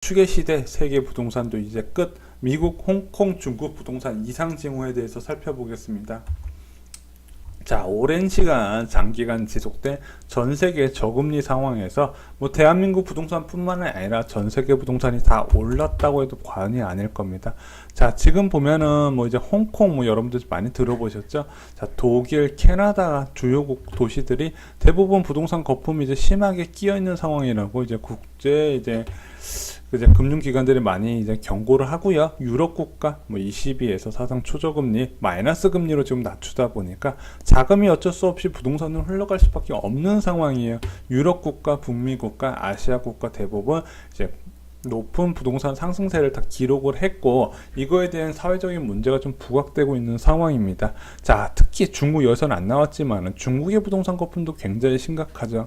추계 시대 세계 부동산도 이제 끝. 미국, 홍콩, 중국 부동산 이상 징후에 대해서 살펴보겠습니다. 자, 오랜 시간 장기간 지속된 전 세계 저금리 상황에서 뭐 대한민국 부동산뿐만 아니라 전 세계 부동산이 다 올랐다고 해도 과언이 아닐 겁니다. 자, 지금 보면은 뭐 이제 홍콩 뭐 여러분들 많이 들어보셨죠? 자, 독일, 캐나다 주요국 도시들이 대부분 부동산 거품이 이제 심하게 끼어 있는 상황이라고 이제 국제 이제 금융기관들이 많이 이제 경고를 하고요. 유럽 국가 뭐 22에서 사상 초저금리 마이너스 금리로 지금 낮추다 보니까 자금이 어쩔 수 없이 부동산으로 흘러갈 수밖에 없는 상황이에요. 유럽 국가, 북미 국가, 아시아 국가 대부분 이제 높은 부동산 상승세를 다 기록을 했고, 이거에 대한 사회적인 문제가 좀 부각되고 있는 상황입니다. 자, 특히 중국 여기서는 안 나왔지만 중국의 부동산 거품도 굉장히 심각하죠.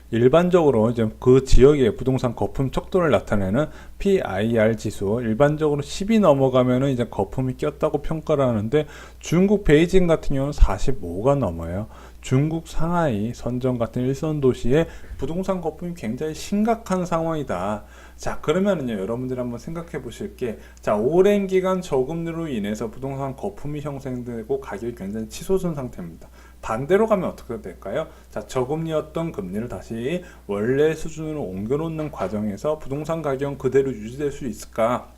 일반적으로 이제 그 지역의 부동산 거품 척도를 나타내는 PIR 지수, 일반적으로 10이 넘어가면은 이제 거품이 꼈다고 평가를 하는데, 중국 베이징 같은 경우는 45가 넘어요. 중국 상하이, 선전 같은 일선 도시의 부동산 거품이 굉장히 심각한 상황이다. 자, 그러면은요, 여러분들 한번 생각해 보실 게, 자, 오랜 기간 저금리로 인해서 부동산 거품이 형성되고 가격이 굉장히 치솟은 상태입니다. 반대로 가면 어떻게 될까요? 자, 저금리였던 금리를 다시 원래 수준으로 옮겨놓는 과정에서 부동산 가격은 그대로 유지될 수 있을까?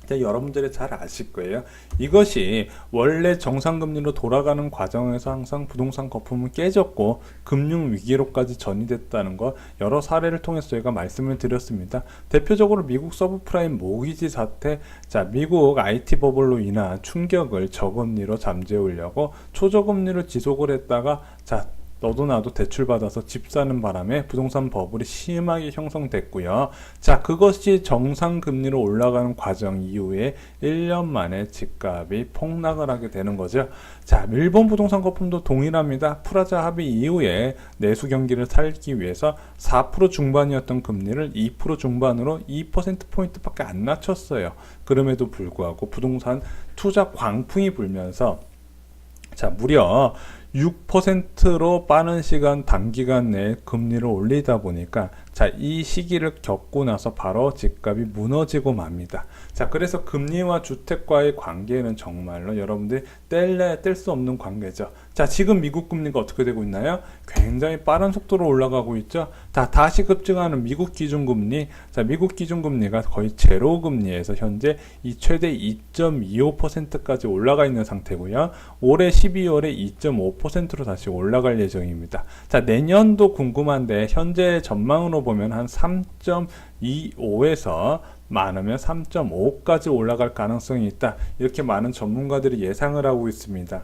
여러분들이 잘 아실 거예요. 이것이 원래 정상금리로 돌아가는 과정에서 항상 부동산 거품은 깨졌고 금융위기로까지 전이됐다는 것, 여러 사례를 통해서 저희가 말씀을 드렸습니다. 대표적으로 미국 서브프라임 모기지 사태, 자, 미국 IT 버블로 인한 충격을 저금리로 잠재우려고 초저금리를 지속을 했다가, 자, 너도 나도 대출 받아서 집 사는 바람에 부동산 버블이 심하게 형성됐고요. 자, 그것이 정상 금리로 올라가는 과정 이후에 1년 만에 집값이 폭락을 하게 되는 거죠. 자, 일본 부동산 거품도 동일합니다. 프라자 합의 이후에 내수 경기를 살기 위해서 4% 중반이었던 금리를 2% 중반으로 2%포인트밖에 안 낮췄어요. 그럼에도 불구하고 부동산 투자 광풍이 불면서, 자, 무려 6%로 빠른 시간 단기간 내에 금리를 올리다 보니까, 자, 이 시기를 겪고 나서 바로 집값이 무너지고 맙니다. 자, 그래서 금리와 주택과의 관계는 정말로 여러분들이 뗄래야 뗄 수 없는 관계죠. 자, 지금 미국 금리가 어떻게 되고 있나요? 굉장히 빠른 속도로 올라가고 있죠. 다시 급증하는 미국 기준금리. 자, 미국 기준금리가 거의 제로 금리에서 현재 최대 2.25%까지 올라가 있는 상태고요. 올해 12월에 2.5%로 다시 올라갈 예정입니다. 자, 내년도 궁금한데 현재 전망으로 보면 한 3.25에서 많으면 3.5까지 올라갈 가능성이 있다. 이렇게 많은 전문가들이 예상을 하고 있습니다.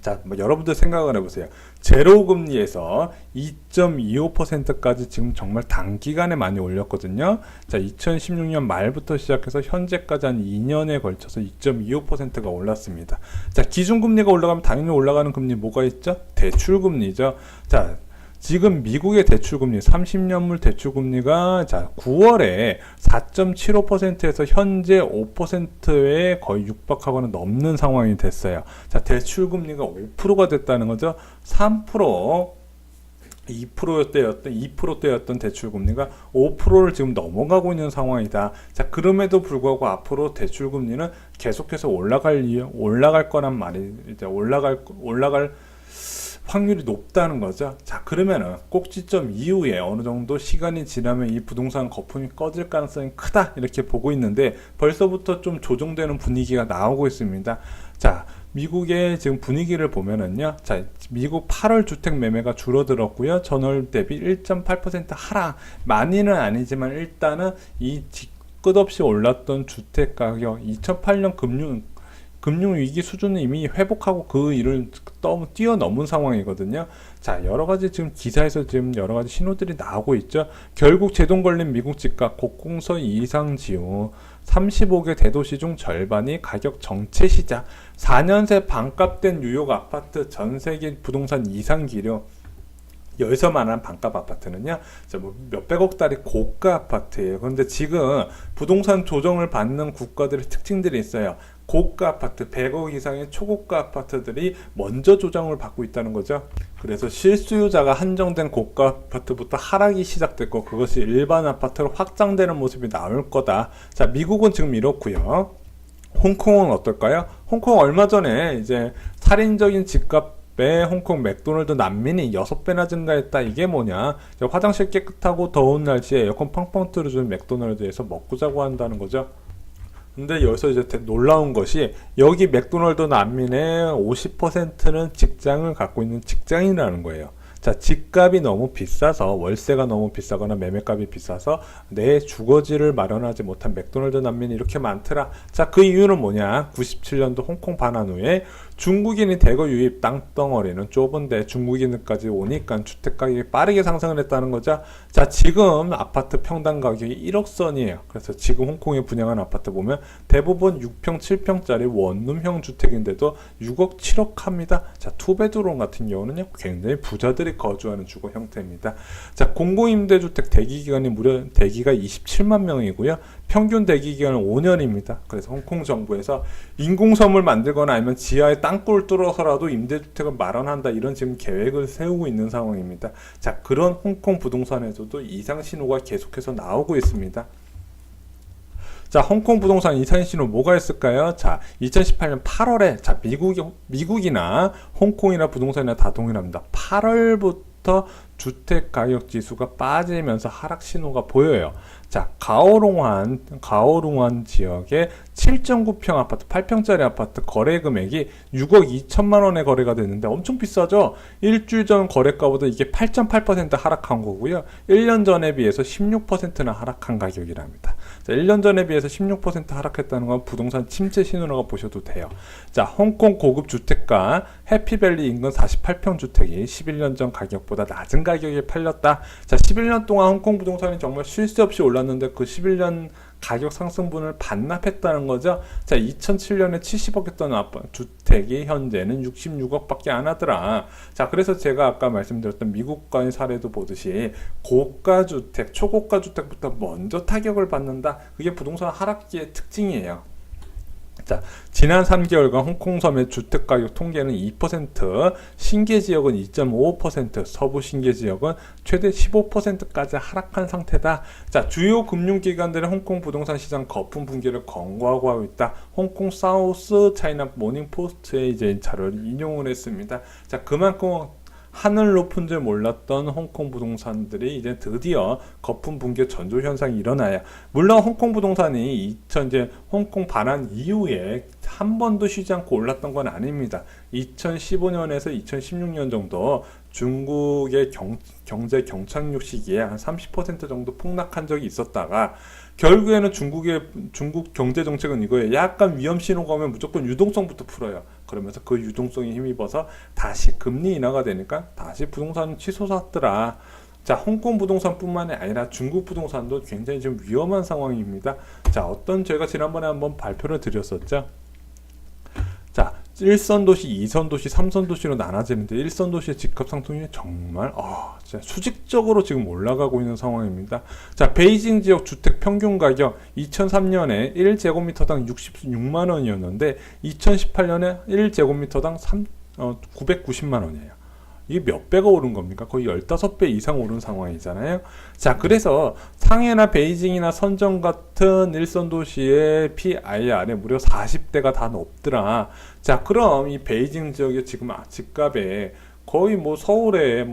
자, 뭐 여러분들 생각을 해보세요. 제로 금리에서 2.25%까지 지금 정말 단기간에 많이 올렸거든요. 자, 2016년 말부터 시작해서 현재까지 한 2년에 걸쳐서 2.25%가 올랐습니다. 자, 기준금리가 올라가면 당연히 올라가는 금리 뭐가 있죠? 대출금리죠. 자, 지금 미국의 대출금리, 30년물 대출금리가, 자, 9월에 4.75%에서 현재 5%에 거의 육박하거나 넘는 상황이 됐어요. 자, 대출금리가 5%가 됐다는 거죠. 3%, 2%대였던 대출금리가 5%를 지금 넘어가고 있는 상황이다. 자, 그럼에도 불구하고 앞으로 대출금리는 계속해서 올라갈 거란 말이, 이제 올라갈 확률이 높다는 거죠. 자, 그러면은 꼭지점 이후에 어느 정도 시간이 지나면 이 부동산 거품이 꺼질 가능성이 크다, 이렇게 보고 있는데 벌써부터 좀 조정되는 분위기가 나오고 있습니다. 자, 미국의 지금 분위기를 보면은요, 자, 미국 8월 주택 매매가 줄어들었고요. 전월 대비 1.8% 하락. 많이는 아니지만 일단은 이 끝없이 올랐던 주택 가격, 2008년 금융위기 수준은 이미 회복하고 그 일을 너무 뛰어넘은 상황이거든요. 자, 여러가지 지금 기사에서 지금 여러가지 신호들이 나오고 있죠. 결국 제동 걸린 미국 집값, 곡공서 이상 지우, 35개 대도시 중 절반이 가격 정체 시작, 4년 새 반값된 뉴욕 아파트, 전 세계 부동산 이상 기록. 여기서 말하는 반값 아파트는요, 뭐 몇백억짜리 고가 아파트예요. 그런데 지금 부동산 조정을 받는 국가들의 특징들이 있어요. 고가 아파트 100억 이상의 초고가 아파트들이 먼저 조정을 받고 있다는 거죠. 그래서 실수요자가 한정된 고가 아파트부터 하락이 시작됐고 그것이 일반 아파트로 확장되는 모습이 나올 거다. 자, 미국은 지금 이렇고요. 홍콩은 어떨까요? 홍콩 얼마 전에 이제 살인적인 집값에 홍콩 맥도날드 난민이 6배나 증가했다. 이게 뭐냐? 화장실 깨끗하고 더운 날씨에 에어컨 펑펑 틀어주는 맥도날드에서 먹고 자고 한다는 거죠. 근데 여기서 이제 놀라운 것이 여기 맥도날드 난민의 50%는 직장을 갖고 있는 직장인이라는 거예요. 자, 집값이 너무 비싸서 월세가 너무 비싸거나 매매값이 비싸서 내 주거지를 마련하지 못한 맥도날드 난민이 이렇게 많더라. 자, 그 이유는 뭐냐? 97년도 홍콩 반환 후에 중국인이 대거 유입 땅덩어리는 좁은데 중국인까지 오니까 주택 가격이 빠르게 상승을 했다는 거죠. 자, 지금 아파트 평당 가격이 1억 선이에요. 그래서 지금 홍콩에 분양한 아파트 보면 대부분 6평, 7평짜리 원룸형 주택인데도 6억, 7억 합니다. 자, 투베드룸 같은 경우는요, 굉장히 부자들이 거주하는 주거 형태입니다. 자, 공공임대주택 대기기간이 무려 대기가 27만 명이고요. 평균 대기기간은 5년입니다. 그래서 홍콩 정부에서 인공섬을 만들거나 아니면 지하에 땅굴을 뚫어서라도 임대주택을 마련한다, 이런 지금 계획을 세우고 있는 상황입니다. 자, 그런 홍콩 부동산에서도 이상 신호가 계속해서 나오고 있습니다. 자, 홍콩 부동산 이상 신호 뭐가 있을까요? 자, 2018년 8월에 자, 미국이나 홍콩이나 부동산이나 다 동일합니다. 8월부터 주택 가격 지수가 빠지면서 하락 신호가 보여요. 자, 가오룽안 지역의 7.9평 아파트, 8평짜리 아파트 거래 금액이 6억 2천만 원에 거래가 됐는데 엄청 비싸죠? 일주일 전 거래가보다 이게 8.8% 하락한 거고요. 1년 전에 비해서 16%나 하락한 가격이랍니다. 자, 1년 전에 비해서 16% 하락했다는 건 부동산 침체 신호라고 보셔도 돼요. 자, 홍콩 고급 주택가 해피밸리 인근 48평 주택이 11년 전 가격보다 낮은 가격에 팔렸다. 자, 11년 동안 홍콩 부동산이 정말 쉴 새 없이 올랐는데 그 11년 가격 상승분을 반납했다는 거죠. 자, 2007년에 70억 했던 주택이 현재는 66억밖에 안 하더라. 자, 그래서 제가 아까 말씀드렸던 미국과의 사례도 보듯이 고가 주택, 초고가 주택부터 먼저 타격을 받는다. 그게 부동산 하락기의 특징이에요. 자, 지난 3개월간 홍콩섬의 주택가격 통계는 2%, 신계지역은 2.55%, 서부 신계지역은 최대 15%까지 하락한 상태다. 자, 주요 금융기관들은 홍콩 부동산 시장 거품 붕괴를 권고하고 하고 있다. 홍콩 사우스 차이나 모닝포스트의 이제 자료를 인용을 했습니다. 자, 그만큼 하늘 높은 줄 몰랐던 홍콩 부동산들이 이제 드디어 거품 붕괴 전조 현상이 일어나요. 물론 홍콩 부동산이 이제 홍콩 반환 이후에 한 번도 쉬지 않고 올랐던 건 아닙니다. 2015년에서 2016년 정도 중국의 경제 경착륙 시기에 한 30% 정도 폭락한 적이 있었다가 결국에는 중국 경제 정책은 이거예요. 약간 위험 신호가 오면 무조건 유동성부터 풀어요. 그러면서 그 유동성에 힘입어서 다시 금리 인하가 되니까 다시 부동산 치솟았더라. 자, 홍콩 부동산뿐만이 아니라 중국 부동산도 굉장히 좀 위험한 상황입니다. 자, 제가 지난번에 한번 발표를 드렸었죠. 자, 1선 도시, 2선 도시, 3선 도시로 나눠지는데 1선 도시의 집값 상승률이 정말 진짜 수직적으로 지금 올라가고 있는 상황입니다. 자, 베이징 지역 주택 평균 가격 2003년에 1제곱미터당 66만 원이었는데 2018년에 1제곱미터당 990만 원이에요. 이게 몇 배가 오른 겁니까? 거의 15배 이상 오른 상황이잖아요. 자, 그래서 상해나 베이징이나 선전 같은 일선 도시의 PIR에 무려 40대가 다 높더라. 자, 그럼 이 베이징 지역의 지금 집값에 거의 뭐 서울의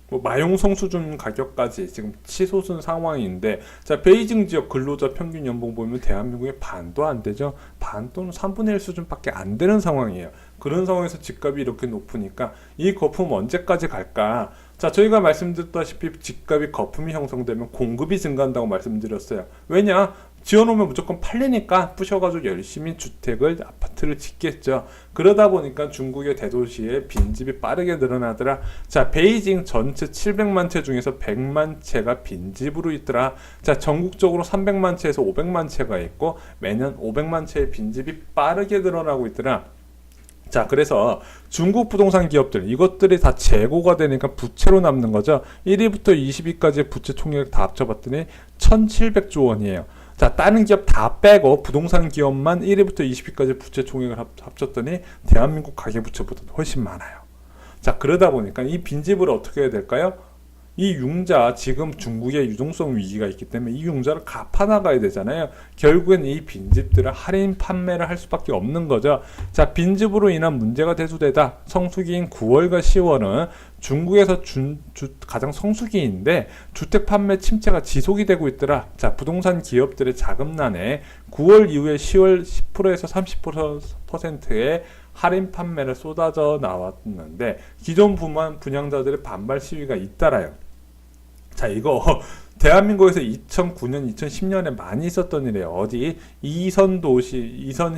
마용성 수준 가격까지 지금 치솟은 상황인데, 자, 베이징 지역 근로자 평균 연봉 보면 대한민국의 반도 안 되죠. 반 또는 3분의 1 수준밖에 안 되는 상황이에요. 그런 상황에서 집값이 이렇게 높으니까 이 거품 언제까지 갈까? 자, 저희가 말씀드렸다시피 집값이 거품이 형성되면 공급이 증가한다고 말씀드렸어요. 왜냐? 지어놓으면 무조건 팔리니까 부셔가지고 열심히 아파트를 짓겠죠. 그러다 보니까 중국의 대도시에 빈집이 빠르게 늘어나더라. 자, 베이징 전체 700만 채 중에서 100만 채가 빈집으로 있더라. 자, 전국적으로 300만 채에서 500만 채가 있고 매년 500만 채의 빈집이 빠르게 늘어나고 있더라. 자, 그래서 중국 부동산 기업들, 이것들이 다 재고가 되니까 부채로 남는 거죠. 1위부터 20위까지의 부채 총액 다 합쳐봤더니 1700조 원이에요. 자, 자, 다른 기업 다 빼고 부동산 기업만 1위부터 20위까지 부채 총액을 합쳤더니 대한민국 가계부채보다 훨씬 많아요. 자, 그러다 보니까 이 빈집을 어떻게 해야 될까요? 이 융자, 지금 중국에 유동성 위기가 있기 때문에 이 융자를 갚아나가야 되잖아요. 결국엔 이 빈집들을 할인 판매를 할 수밖에 없는 거죠. 자, 빈집으로 인한 문제가 대두되다. 성수기인 9월과 10월은 중국에서 가장 성수기인데 주택 판매 침체가 지속이 되고 있더라. 자, 부동산 기업들의 자금난에 9월 이후에 10월 10%에서 30%의 할인 판매를 쏟아져 나왔는데 기존 분양자들의 반발 시위가 잇따라요. 자, 이거 대한민국에서 2009년, 2010년에 많이 있었던 일이에요. 어디 이선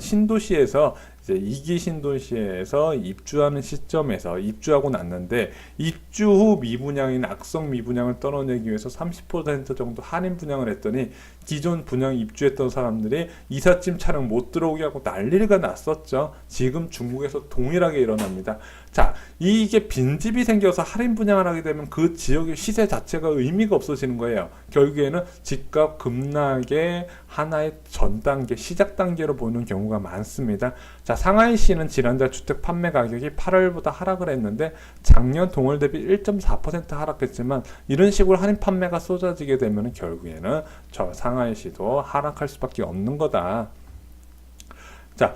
신도시에서 이제 2기 신도시에서 입주하는 시점에서 입주하고 났는데 입주 후 미분양인 악성 미분양을 떨어내기 위해서 30% 정도 할인 분양을 했더니 기존 분양 입주했던 사람들이 이삿짐 차량 못 들어오게 하고 난리가 났었죠. 지금 중국에서 동일하게 일어납니다. 자, 이게 빈집이 생겨서 할인 분양을 하게 되면 그 지역의 시세 자체가 의미가 없어지는 거예요. 결국에는 집값 급락의 하나의 전 단계, 시작 단계로 보는 경우가 많습니다. 자, 상하이시는 지난달 주택 판매 가격이 8월보다 하락을 했는데 작년 동월 대비 1.4% 하락했지만 이런 식으로 할인 판매가 쏟아지게 되면 결국에는 저 상하이시도 하락할 수밖에 없는 거다. 자,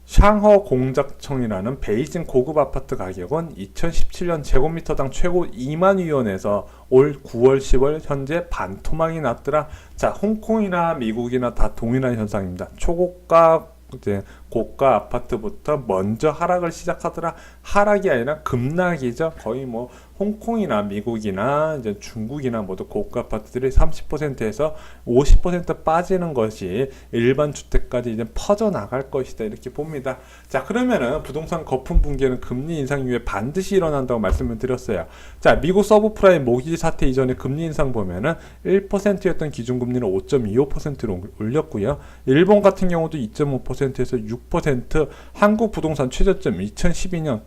샹허 공작청이라는 베이징 고급 아파트 가격은 2017년 제곱미터당 최고 2만 위원에서 올 9월, 10월 현재 반토막이 났더라. 자, 홍콩이나 미국이나 다 동일한 현상입니다. 초고가 이제 고가 아파트부터 먼저 하락을 시작하더라. 하락이 아니라 급락이죠. 거의 뭐 홍콩이나 미국이나 이제 중국이나 모두 고가 아파트들이 30%에서 50% 빠지는 것이 일반 주택까지 이제 퍼져 나갈 것이다 이렇게 봅니다. 자, 그러면은 부동산 거품 붕괴는 금리 인상 이후에 반드시 일어난다고 말씀을 드렸어요. 자, 미국 서브프라임 모기지 사태 이전에 금리 인상 보면은 1%였던 기준금리를 5.25%로 올렸고요. 일본 같은 경우도 2.5%에서 6%, 한국 부동산 최저점 2012년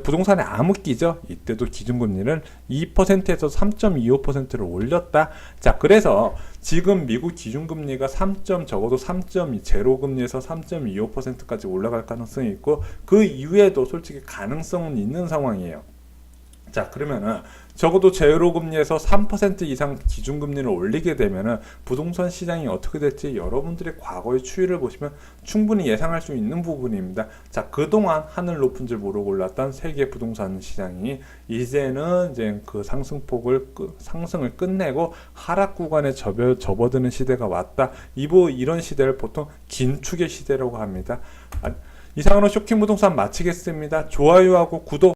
부동산의 암흑기죠. 이때도 기준금리를 2%에서 3.25%를 올렸다. 자, 그래서 지금 미국 기준금리가 적어도 3.2 제로금리에서 3.25%까지 올라갈 가능성이 있고 그 이후에도 솔직히 가능성은 있는 상황이에요. 자, 그러면은 적어도 제로금리에서 3% 이상 기준금리를 올리게 되면은 부동산 시장이 어떻게 될지 여러분들의 과거의 추이를 보시면 충분히 예상할 수 있는 부분입니다. 자, 그동안 하늘 높은 줄 모르고 올랐던 세계 부동산 시장이 이제는 이제 그 상승을 끝내고 하락 구간에 접어드는 시대가 왔다. 이런 시대를 보통 긴축의 시대라고 합니다. 이상으로 쇼킹 부동산 마치겠습니다. 좋아요하고 구독